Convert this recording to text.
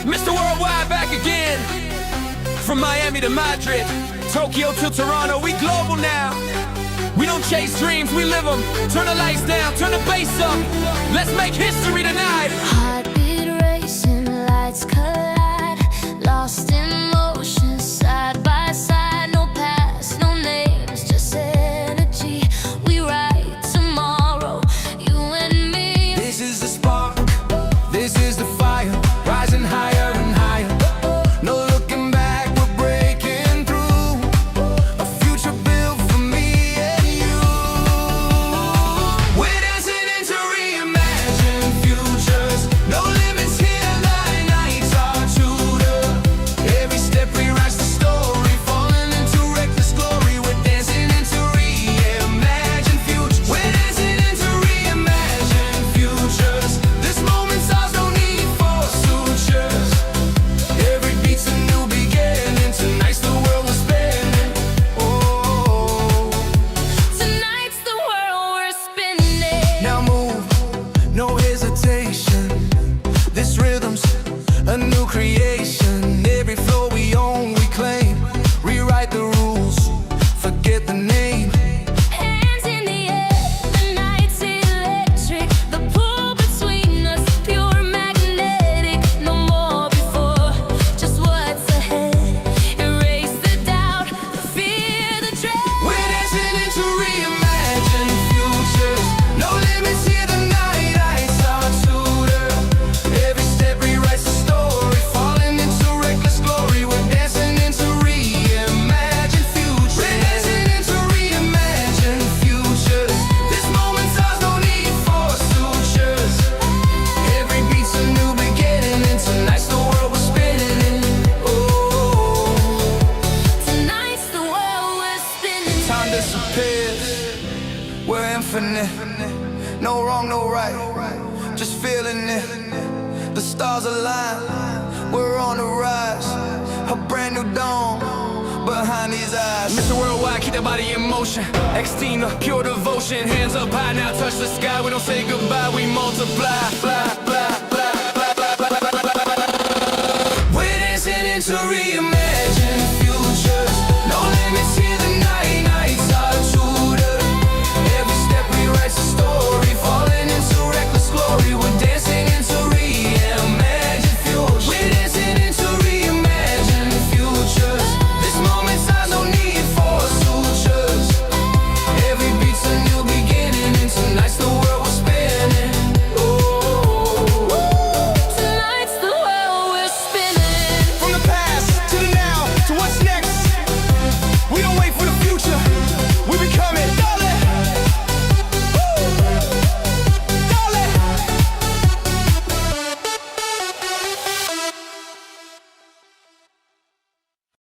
Mr. Worldwide back again. From Miami to Madrid, Tokyo to Toronto, we global now. We don't chase dreams, we live them. Turn the lights down, turn the bass up. Let's make history tonight. Heartbeat racing, lights collide. Lost in motion, side by side. No past, no names, just energy. We write tomorrow, you and me. This is the spark, this is the fire. Rising higher and higher. No looking back, we're breaking through. A future built for me and you. We're dancing into reimagined futures. No limits here, the nights are tutor. Every step rewrites the story. Falling into reckless glory. We're dancing into reimagined futures. We're dancing into reimagined futures. This moment's ours, no need for sutures. Every beat's a new beginning. Tonight's the world we're spinning. Oh, Tonight's the world we're spinning. now move, no hesitation. This rhythm's a new creation. Every flow we own, we claim. Rewrite the rules, forget the name. Hands in the air, the night's electric. The pull between us, pure magnetic. No more before, just what's ahead. Erase the doubt, the fear, the dread. We're dancing into reimagined futures. No limits here, the night lights our tutor. Every step rewrites the story. Falling into reckless glory. We're dancing into reimagined futures. We're dancing into reimagined futures. This moment's ours, no need for sutures. Every beat's a new beginning, and tonight's the world we're spinning. Oh. Tonight's the world we're spinning. Time disappears, we're infinite. No wrong, no right, just feeling it. The stars align, we're on the rise. A brand new dawn behind these eyes. Mr. Worldwide, keep the body in motion. Christina, pure devotion. Hands up high now, touch the sky. We don't say goodbye, we multiply. Fly.